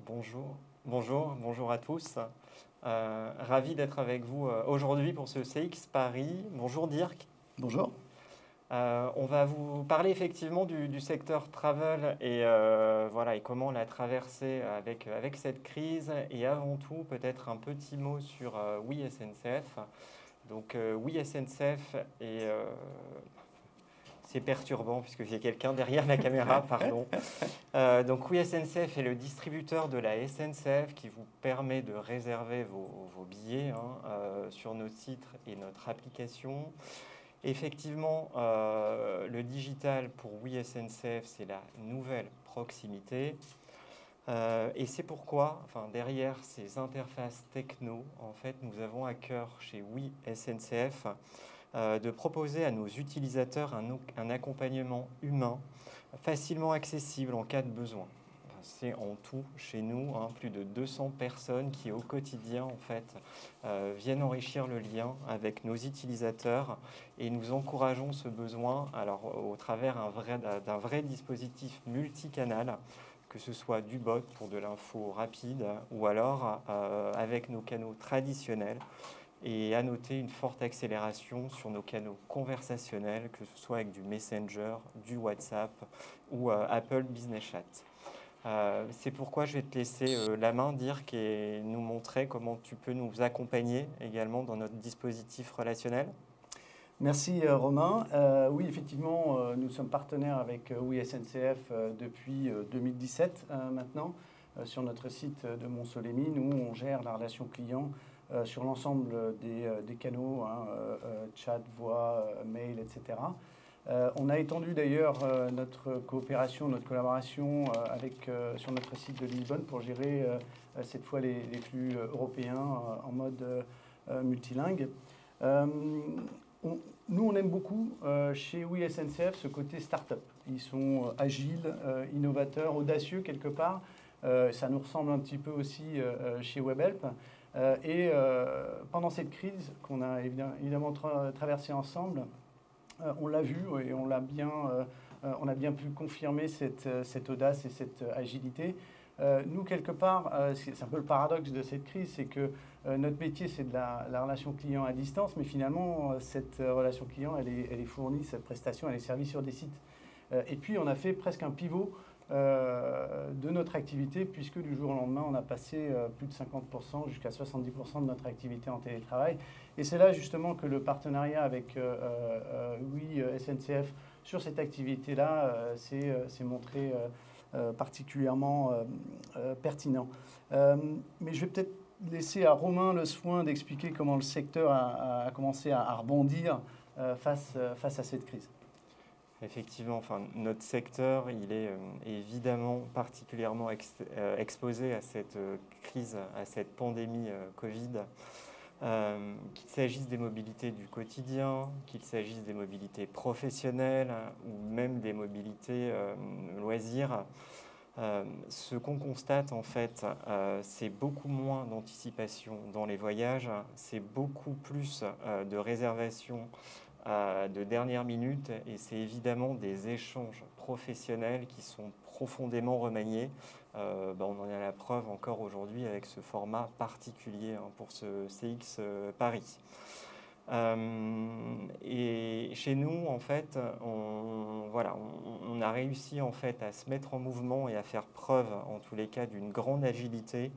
Bonjour à tous. Ravi d'être avec vous aujourd'hui pour ce CX Paris. Bonjour Dirk. Bonjour. On va vous parler effectivement du secteur travel et, voilà, et comment on l'a traversé avec cette crise. Et avant tout, peut-être un petit mot sur Oui SNCF. Donc Oui SNCF est... c'est perturbant puisque j'ai quelqu'un derrière la caméra, pardon. Donc Oui SNCF est le distributeur de la SNCF qui vous permet de réserver vos billets sur nos titres et notre application. Effectivement, le digital pour Oui SNCF, c'est la nouvelle proximité. Et c'est pourquoi, derrière ces interfaces techno, en fait, nous avons à cœur chez Oui SNCF de proposer à nos utilisateurs un accompagnement humain facilement accessible en cas de besoin. C'est en tout chez nous plus de 200 personnes qui au quotidien en fait viennent enrichir le lien avec nos utilisateurs et nous encourageons ce besoin alors au travers d'un vrai dispositif multicanal, que ce soit du bot pour de l'info rapide ou alors avec nos canaux traditionnels. Et à noter une forte accélération sur nos canaux conversationnels, que ce soit avec du Messenger, du WhatsApp ou Apple Business Chat. C'est pourquoi je vais te laisser la main, Dirk, et nous montrer comment tu peux nous accompagner également dans notre dispositif relationnel. Merci Romain. Oui, effectivement, nous sommes partenaires avec Oui SNCF depuis 2017 maintenant. Sur notre site de Montsolémy, nous, on gère la relation client sur l'ensemble des canaux, chat, voix, mail, etc. On a étendu d'ailleurs notre coopération, notre collaboration sur notre site de Lisbonne pour gérer cette fois les flux européens en mode multilingue. Nous, on aime beaucoup chez Oui SNCF ce côté start-up. Ils sont agiles, innovateurs, audacieux quelque part. Ça nous ressemble un petit peu aussi chez Webhelp. Et pendant cette crise qu'on a évidemment traversée ensemble, on l'a vu et on a bien pu confirmer cette audace et cette agilité. Nous, quelque part, c'est un peu le paradoxe de cette crise, c'est que notre métier, c'est de la relation client à distance, mais finalement, cette relation client, elle est fournie, cette prestation, elle est servie sur des sites. Et puis, on a fait presque un pivot de notre activité, puisque du jour au lendemain, on a passé plus de 50% jusqu'à 70% de notre activité en télétravail. Et c'est là justement que le partenariat avec Oui SNCF sur cette activité-là s'est montré particulièrement pertinent. Mais je vais peut-être laisser à Romain le soin d'expliquer comment le secteur a commencé à rebondir face à cette crise. Effectivement, notre secteur, il est évidemment particulièrement exposé à cette crise, à cette pandémie Covid. Qu'il s'agisse des mobilités du quotidien, qu'il s'agisse des mobilités professionnelles ou même des mobilités loisirs. Ce qu'on constate en fait, c'est beaucoup moins d'anticipation dans les voyages, c'est beaucoup plus de réservations de dernière minute et c'est évidemment des échanges professionnels qui sont profondément remaniés. On en a la preuve encore aujourd'hui avec ce format particulier pour ce CX Paris. Et chez nous, en fait, on a réussi en fait à se mettre en mouvement et à faire preuve, en tous les cas, d'une grande agilité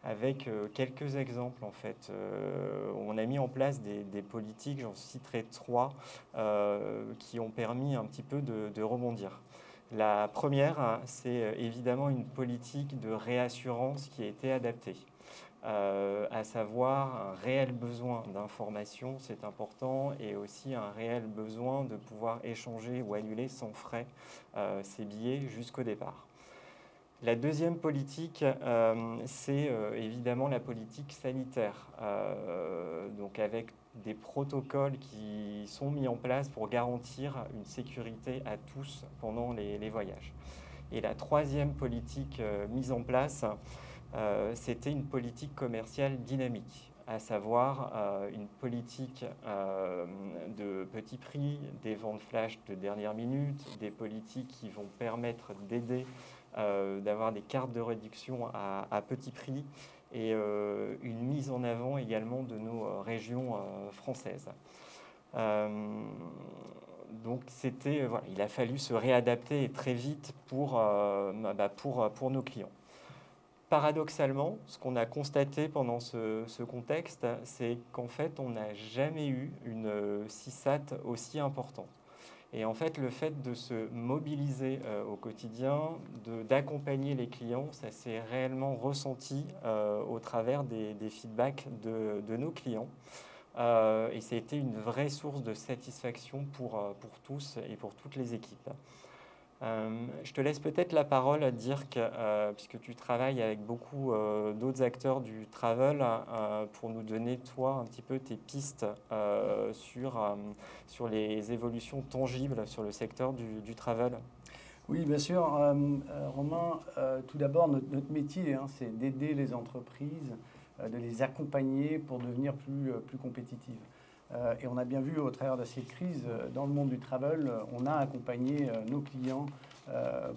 avec quelques exemples en fait. On a mis en place des politiques, j'en citerai 3, qui ont permis un petit peu de rebondir. La première, c'est évidemment une politique de réassurance qui a été adaptée. À savoir un réel besoin d'information, c'est important, et aussi un réel besoin de pouvoir échanger ou annuler sans frais ses billets jusqu'au départ. La deuxième politique, c'est évidemment la politique sanitaire, donc avec des protocoles qui sont mis en place pour garantir une sécurité à tous pendant les voyages. Et la troisième politique mise en place, c'était une politique commerciale dynamique, à savoir une politique de petit prix, des ventes flash de dernière minute, des politiques qui vont permettre d'aider d'avoir des cartes de réduction à petit prix et une mise en avant également de nos régions françaises. Donc voilà, il a fallu se réadapter très vite pour nos clients. Paradoxalement, ce qu'on a constaté pendant ce contexte, c'est qu'en fait, on n'a jamais eu une CSAT aussi importante. Et en fait, le fait de se mobiliser au quotidien, d'accompagner les clients, ça s'est réellement ressenti au travers des feedbacks de nos clients. Et ça a été une vraie source de satisfaction pour tous et pour toutes les équipes. Je te laisse peut-être la parole, Dirk, puisque tu travailles avec beaucoup d'autres acteurs du travel, pour nous donner, toi, un petit peu tes pistes sur les évolutions tangibles sur le secteur du travel. Oui, bien sûr. Romain, tout d'abord, notre métier, c'est d'aider les entreprises, de les accompagner pour devenir plus compétitives. Et on a bien vu au travers de cette crise, dans le monde du travel, on a accompagné nos clients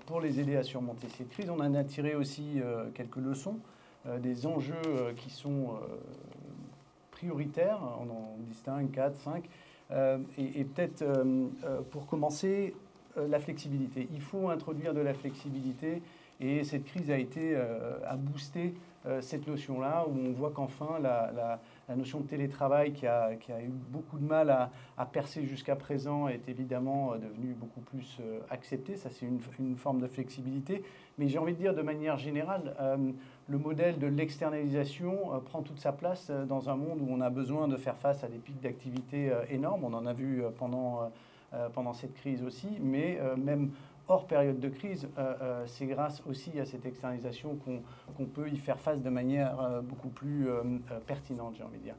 pour les aider à surmonter cette crise. On en a tiré aussi quelques leçons, des enjeux qui sont prioritaires. On en distingue 4, 5. Et peut-être pour commencer, la flexibilité. Il faut introduire de la flexibilité et cette crise a boosté cette notion-là, où on voit qu'enfin la notion de télétravail qui a eu beaucoup de mal à percer jusqu'à présent est évidemment devenue beaucoup plus acceptée. Ça, c'est une forme de flexibilité. Mais j'ai envie de dire de manière générale, le modèle de l'externalisation prend toute sa place dans un monde où on a besoin de faire face à des pics d'activité énormes. On en a vu pendant cette crise aussi, mais même hors période de crise, c'est grâce aussi à cette externalisation qu'on peut y faire face de manière beaucoup plus pertinente, j'ai envie de dire.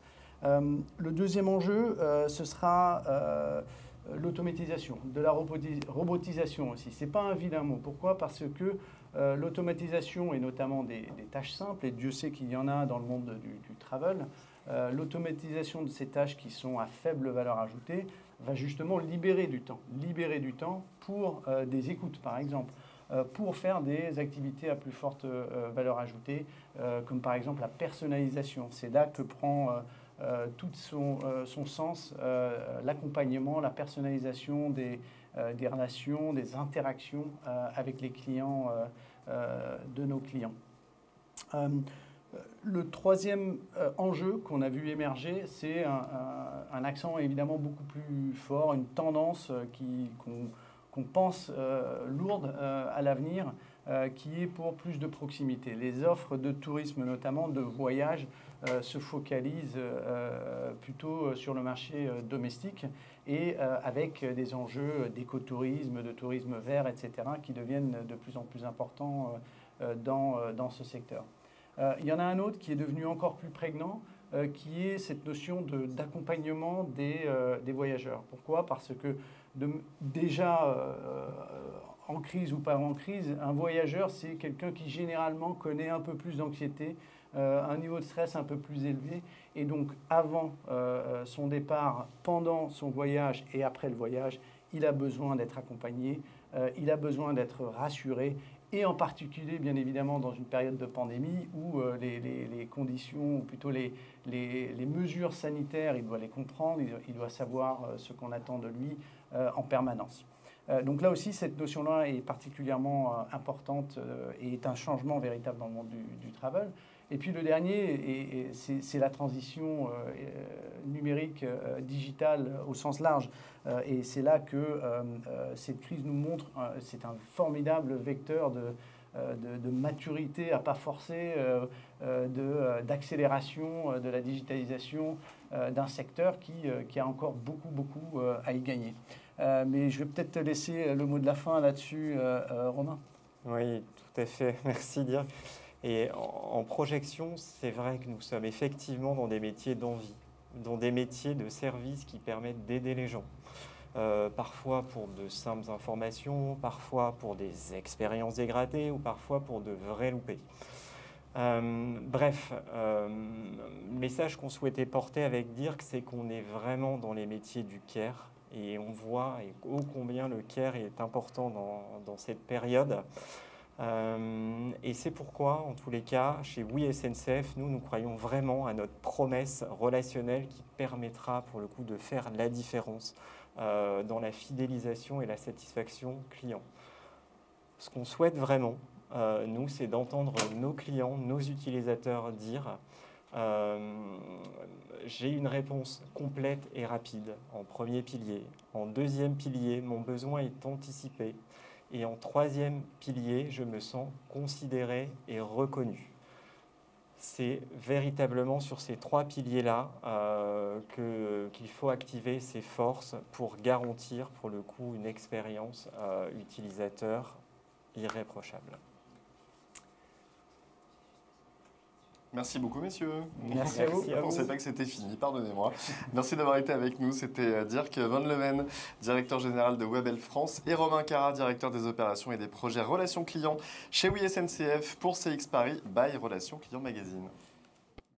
Le deuxième enjeu, ce sera l'automatisation, de la robotisation aussi. Ce n'est pas un vilain mot. Pourquoi? Parce que l'automatisation, et notamment des tâches simples, et Dieu sait qu'il y en a dans le monde du travel, l'automatisation de ces tâches qui sont à faible valeur ajoutée va justement libérer du temps pour des écoutes, par exemple, pour faire des activités à plus forte valeur ajoutée, comme par exemple la personnalisation. C'est là que prend tout son sens l'accompagnement, la personnalisation des relations, des interactions avec les clients de nos clients. Le troisième enjeu qu'on a vu émerger, c'est un accent évidemment beaucoup plus fort, une tendance qu'on pense lourde à l'avenir, qui est pour plus de proximité. Les offres de tourisme, notamment de voyage, se focalisent plutôt sur le marché domestique et avec des enjeux d'écotourisme, de tourisme vert, etc., qui deviennent de plus en plus importants dans ce secteur. Il y en a un autre qui est devenu encore plus prégnant, qui est cette notion d'accompagnement des voyageurs. Pourquoi? Parce que déjà, en crise ou pas en crise, un voyageur, c'est quelqu'un qui généralement connaît un peu plus d'anxiété, un niveau de stress un peu plus élevé. Et donc, avant son départ, pendant son voyage et après le voyage, il a besoin d'être accompagné, il a besoin d'être rassuré. Et en particulier, bien évidemment, dans une période de pandémie où les conditions, ou plutôt les mesures sanitaires, il doit les comprendre, il doit savoir ce qu'on attend de lui en permanence. Donc là aussi, cette notion-là est particulièrement importante et est un changement véritable dans le monde du travel. Et puis le dernier, c'est la transition numérique, digitale au sens large. Et c'est là que cette crise nous montre, c'est un formidable vecteur de maturité à pas forcer, d'accélération de la digitalisation d'un secteur qui a encore beaucoup à y gagner. Mais je vais peut-être te laisser le mot de la fin là-dessus, Romain. Oui, tout à fait. Merci, Dirk. Et en projection, c'est vrai que nous sommes effectivement dans des métiers d'envie, dans des métiers de service qui permettent d'aider les gens. Parfois pour de simples informations, parfois pour des expériences dégradées ou parfois pour de vrais loupés. Bref, le message qu'on souhaitait porter avec Dirk, c'est qu'on est vraiment dans les métiers du care et on voit ô combien le care est important dans cette période. Et c'est pourquoi, en tous les cas, chez Oui SNCF, nous croyons vraiment à notre promesse relationnelle qui permettra pour le coup de faire la différence dans la fidélisation et la satisfaction client. Ce qu'on souhaite vraiment, nous, c'est d'entendre nos clients, nos utilisateurs dire j'ai une réponse complète et rapide en premier pilier. En deuxième pilier, mon besoin est anticipé. Et en troisième pilier, je me sens considéré et reconnu. C'est véritablement sur ces 3 piliers-là qu'il faut activer ses forces pour garantir, pour le coup, une expérience utilisateur irréprochable. Merci beaucoup, messieurs. Merci à vous. Je ne pensais pas que c'était fini, pardonnez-moi. Merci d'avoir été avec nous. C'était Dirk Van Leeuwen, directeur général de Webhelp France, et Romain Cara, directeur des opérations et des projets Relations Clients chez Oui SNCF pour CX Paris by Relations Clients Magazine.